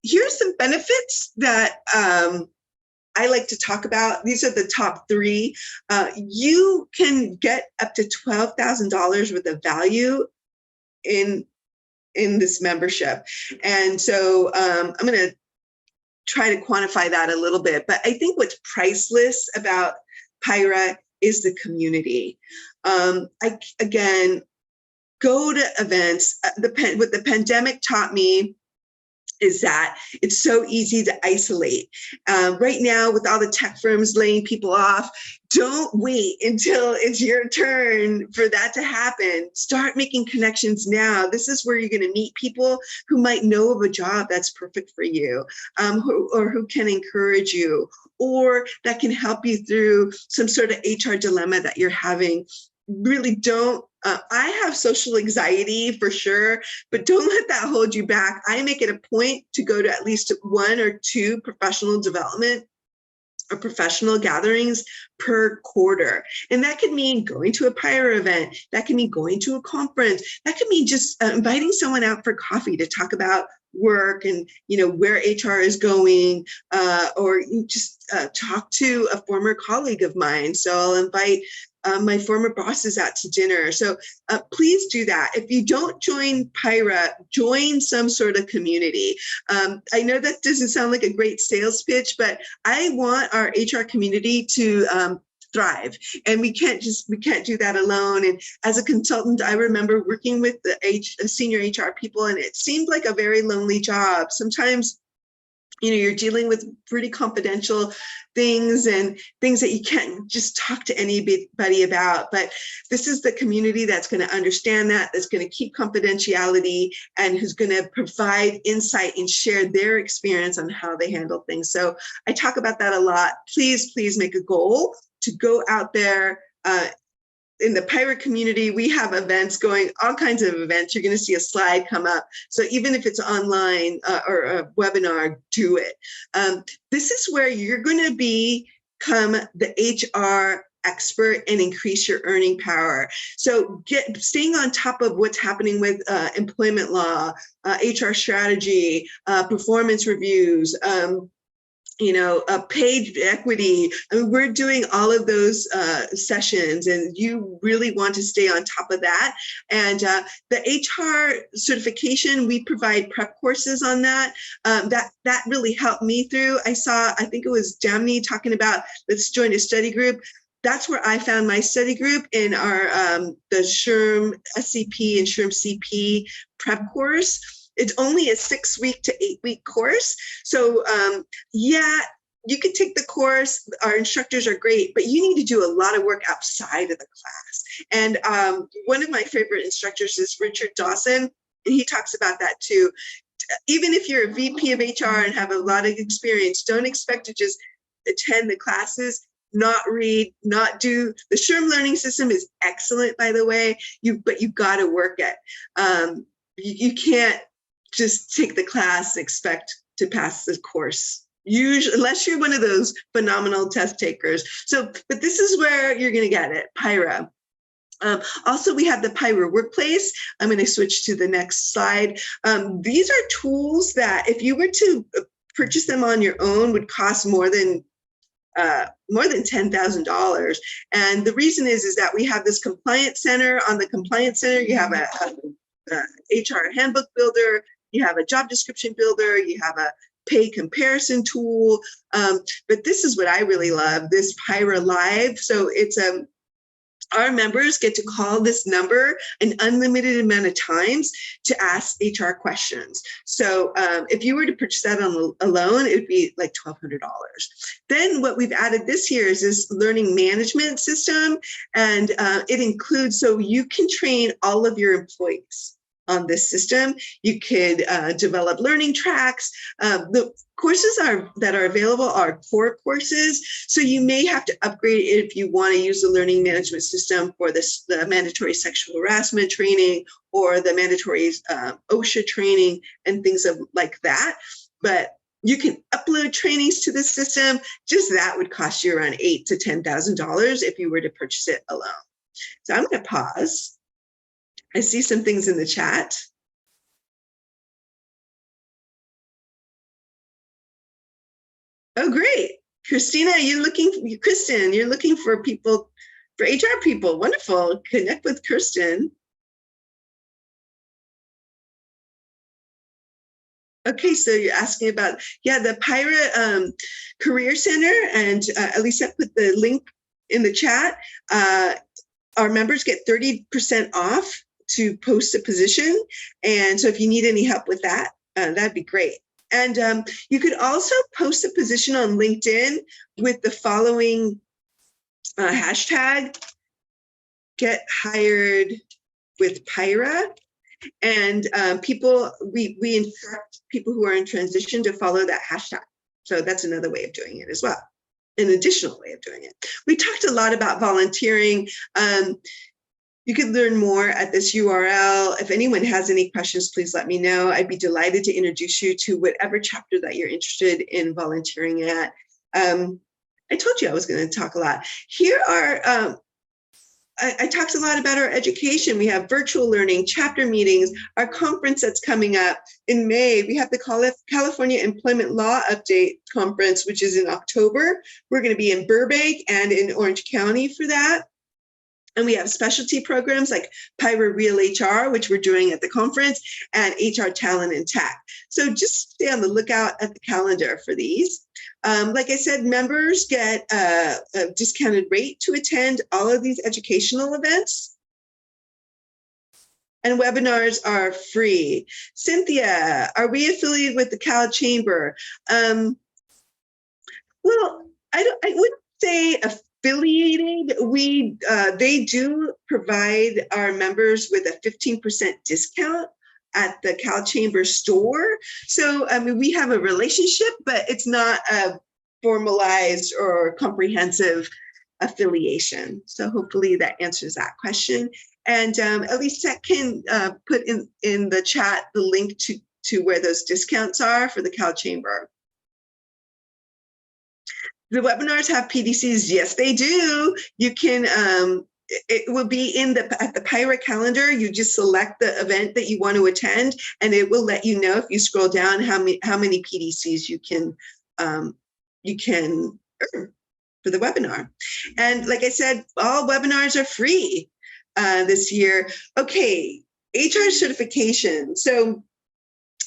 Here are some benefits that I like to talk about. These are the top three. You can get up to $12,000 worth of value in this membership. And so I'm going to try to quantify that a little bit. But I think what's priceless about PIRA is the community. Again, go to events. What the pandemic taught me is that it's so easy to isolate. Right now, with all the tech firms laying people off, don't wait until it's your turn for that to happen. Start making connections now. This is where you're going to meet people who might know of a job that's perfect for you, who can encourage you, or that can help you through some sort of HR dilemma that you're having. Really don't. I have social anxiety for sure, but don't let that hold you back. I make it a point to go to at least 1 or 2 professional development or professional gatherings per quarter. And that could mean going to a PIRA event. That can mean going to a conference. That could mean just inviting someone out for coffee to talk about work and where HR is going, or just talk to a former colleague of mine. So I'll invite my former bosses out to dinner. So please do that. If you don't join PIRA, join some sort of community. I know that doesn't sound like a great sales pitch, but I want our HR community to thrive, and we can't do that alone. And as a consultant, I remember working with the senior HR people, and it seemed like a very lonely job. Sometimes you're dealing with pretty confidential things and things that you can't just talk to anybody about. But this is the community that's going to understand that's going to keep confidentiality, and who's going to provide insight and share their experience on how they handle things. So I talk about that a lot. Please make a goal to go out there. In the PIRA community, we have events going, all kinds of events. You're going to see a slide come up. So even if it's online or a webinar, do it. This is where you're going to become the HR expert and increase your earning power. So staying on top of what's happening with employment law, HR strategy, performance reviews, paid equity. I mean, we're doing all of those sessions, and you really want to stay on top of that. And the HR certification, we provide prep courses on that. That really helped me through. I think it was Damni talking about, let's join a study group. That's where I found my study group in our the SHRM SCP and SHRM CP prep course. it's only a 6-week to 8-week course. So yeah, you could take the course. Our instructors are great, but you need to do a lot of work outside of the class. And one of my favorite instructors is Richard Dawson, and he talks about that too. Even if you're a VP of HR and have a lot of experience, don't expect to just attend the classes, not read, not do. The SHRM learning system is excellent, by the way, but you've got to work it. You can't just take the class, expect to pass the course. Usually, unless you're one of those phenomenal test takers. So, but this is where you're going to get it, PIRA. Also, we have the PIRA Workplace. I'm going to switch to the next slide. These are tools that if you were to purchase them on your own would cost more than $10,000. And the reason is that we have this compliance center. On the compliance center, you have a HR handbook builder, you have a job description builder, you have a pay comparison tool. But this is what I really love, this PIRA Live. So it's our members get to call this number an unlimited amount of times to ask HR questions. So if you were to purchase that alone, it would be like $1,200. Then what we've added this year is this learning management system. And it includes, so you can train all of your employees on this system. You could develop learning tracks. The courses that are available are core courses. So you may have to upgrade it if you want to use the learning management system for the mandatory sexual harassment training or the mandatory OSHA training and things like that. But you can upload trainings to the system. Just that would cost you around $8,000 to $10,000 if you were to purchase it alone. So I'm going to pause. I see some things in the chat. Oh, great. Kristen, you're looking for people, for HR people. Wonderful. Connect with Kirsten. Okay, so you're asking about, the PIRA Career Center, and Elisa put the link in the chat. Our members get 30% off to post a position. And so if you need any help with that, that'd be great. And you could also post a position on LinkedIn with the following hashtag, get hired with PIRA. And we instruct people who are in transition to follow that hashtag. So that's another way of doing it as well, an additional way of doing it. We talked a lot about volunteering. You could learn more at this URL. If anyone has any questions, please let me know. I'd be delighted to introduce you to whatever chapter that you're interested in volunteering at. I told you I was going to talk a lot. Here are, I talked a lot about our education. We have virtual learning, chapter meetings, our conference that's coming up in May. We have the California Employment Law Update Conference, which is in October. We're going to be in Burbank and in Orange County for that. And we have specialty programs like PIRA Real HR, which we're doing at the conference, and HR Talent and Tech. So just stay on the lookout at the calendar for these. Like I said, members get a discounted rate to attend all of these educational events. And webinars are free. Cynthia, are we affiliated with the Cal Chamber? Well, I wouldn't say affiliated. They do provide our members with a 15% discount at the Cal Chamber store. So, I mean, we have a relationship, but it's not a formalized or comprehensive affiliation. So hopefully that answers that question. And Elisa can put in the chat the link to where those discounts are for the Cal Chamber. The webinars have PDCs. Yes, they do. You can, it will be at the PIRA calendar. You just select the event that you want to attend, and it will let you know if you scroll down how many PDCs you can earn for the webinar. And like I said, all webinars are free this year. Okay, HR certification. So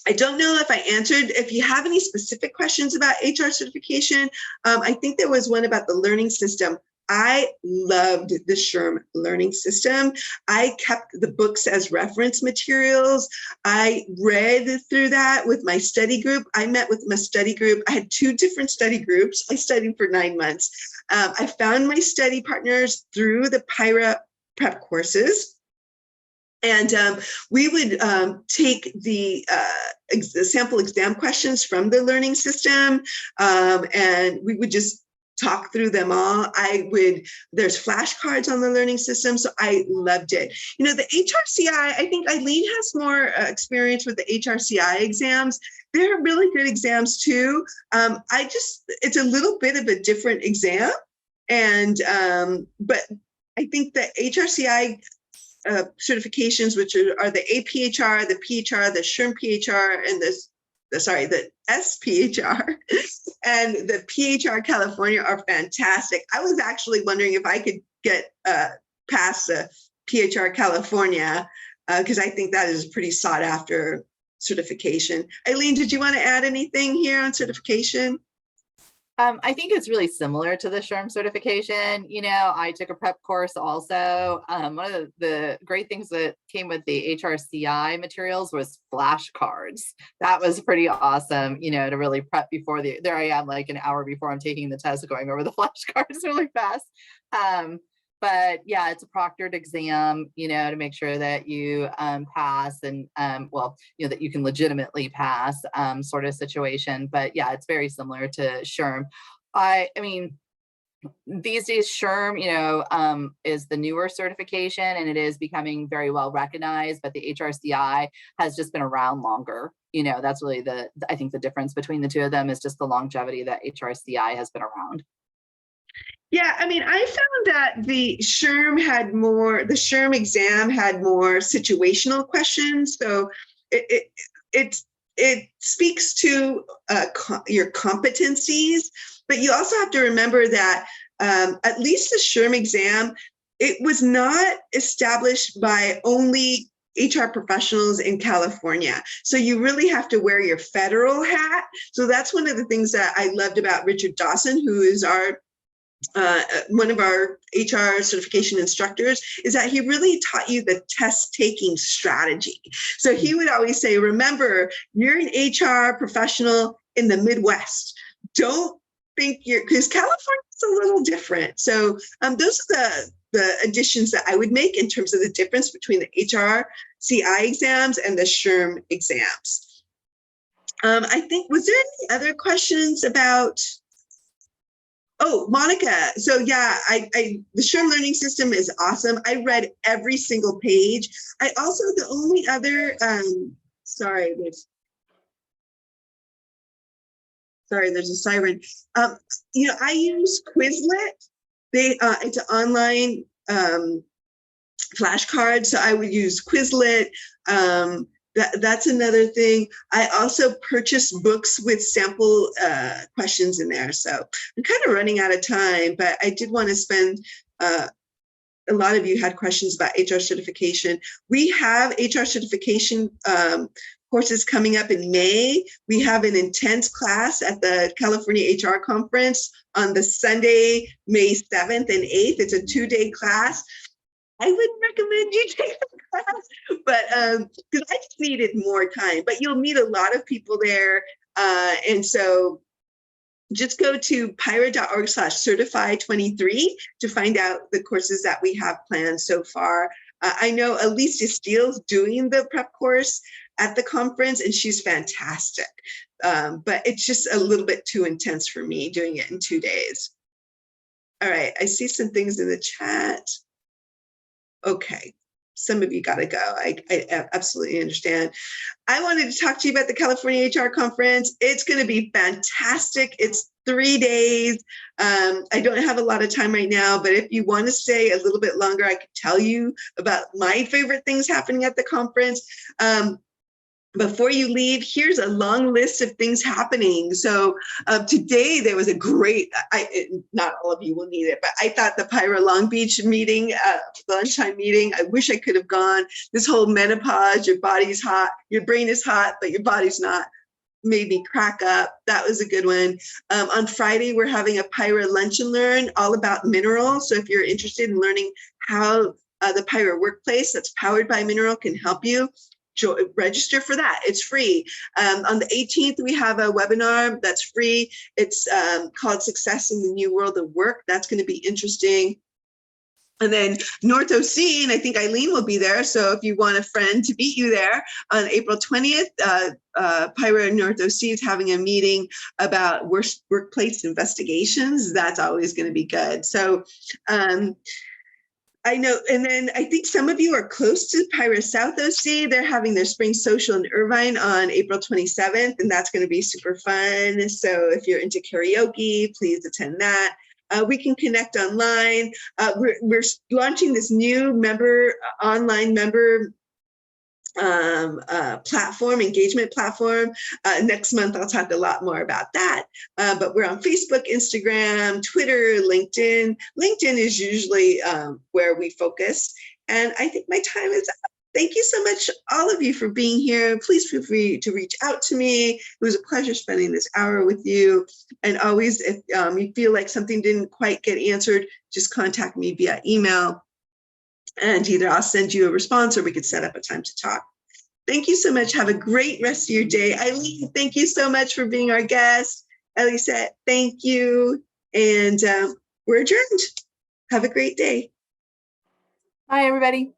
I don't know if I answered. If you have any specific questions about HR certification, I think there was one about the learning system. I loved the SHRM learning system. I kept the books as reference materials. I read through that with my study group. I met with my study group. I had 2 different study groups. I studied for 9 months. I found my study partners through the PIRA prep courses. And we would take the sample exam questions from the learning system, and we would just talk through them all. There's flashcards on the learning system, so I loved it. You know, the HRCI, I think Eileen has more experience with the HRCI exams. They're really good exams too. It's a little bit of a different exam, and but I think the HRCI certifications, which are the APHR, the PHR, the SHRM PHR, and the SPHR and the PHR California are fantastic. I was actually wondering if I could get past the PHR California because I think that is a pretty sought after certification. Eileen, did you want to add anything here on certification? I think it's really similar to the SHRM certification. You know, I took a prep course also. One of the great things that came with the HRCI materials was flashcards. That was pretty awesome, you know, to really prep before there I am like an hour before I'm taking the test going over the flashcards really fast. But yeah, it's a proctored exam, you know, to make sure that you pass and, well, you know, that you can legitimately pass sort of situation. But yeah, it's very similar to SHRM. I mean, these days, SHRM, you know, is the newer certification and it is becoming very well recognized, but the HRCI has just been around longer. You know, that's really I think the difference between the two of them is just the longevity that HRCI has been around. Yeah, I mean, I found that the SHRM exam had more situational questions. So it speaks to your competencies, but you also have to remember that at least the SHRM exam, it was not established by only HR professionals in California. So you really have to wear your federal hat. So that's one of the things that I loved about Richard Dawson, who is one of our HR certification instructors, is that he really taught you the test taking strategy. So he would always say, remember, you're an HR professional in the Midwest. Don't think because California's a little different. So those are the additions that I would make in terms of the difference between the HRCI exams and the SHRM exams. I think, was there any other questions about? Oh, Monica. So yeah, the SHRM learning system is awesome. I read every single page. I also, the only other, there's a siren. You know, I use Quizlet. It's an online flashcard. So I would use Quizlet. That's another thing. I also purchased books with sample questions in there. So I'm kind of running out of time, but I did want to spend, a lot of you had questions about HR certification. We have HR certification courses coming up in May. We have an intense class at the California HR conference on the Sunday, May 7th and 8th. It's a 2-day class. I wouldn't recommend you take the class, but because I just needed more time. But you'll meet a lot of people there, and so just go to pyra.org/certify23 to find out the courses that we have planned so far. I know Alicia Steele's doing the prep course at the conference, and she's fantastic. But it's just a little bit too intense for me doing it in 2 days. All right, I see some things in the chat. Okay, some of you got to go. I absolutely understand. I wanted to talk to you about the California HR conference. It's going to be fantastic. It's 3 days. I don't have a lot of time right now, but if you want to stay a little bit longer, I could tell you about my favorite things happening at the conference. Before you leave, here's a long list of things happening. So today there was a great, not all of you will need it, but I thought the PIRA Long Beach meeting, the lunchtime meeting, I wish I could have gone. This whole menopause, your body's hot, your brain is hot, but your body's not. made me crack up. That was a good one. On Friday, we're having a Pyra Lunch and Learn all about minerals. So if you're interested in learning how the Pyra workplace that's powered by Mineral can help you, register for that. It's free. On the 18th, we have a webinar that's free. It's called Success in the New World of Work. That's going to be interesting. And then North OC, and I think Eileen will be there. So if you want a friend to beat you there on April 20th, Pyra North OC is having a meeting about workplace investigations. That's always going to be good. So I know, and then I think some of you are close to Pyra South OC. They're having their spring social in Irvine on April 27th, and that's going to be super fun. So if you're into karaoke, please attend that. We can connect online. We're launching this new online member platform, engagement platform. Next month, I'll talk a lot more about that. But we're on Facebook, Instagram, Twitter, LinkedIn. LinkedIn is usually where we focus. And I think my time is up. Thank you so much, all of you, for being here. Please feel free to reach out to me. It was a pleasure spending this hour with you. And always, if you feel like something didn't quite get answered, just contact me via email. And either I'll send you a response or we could set up a time to talk. Thank you so much. Have a great rest of your day. Eileen, thank you so much for being our guest. Elisa, thank you. And we're adjourned. Have a great day. Bye, everybody.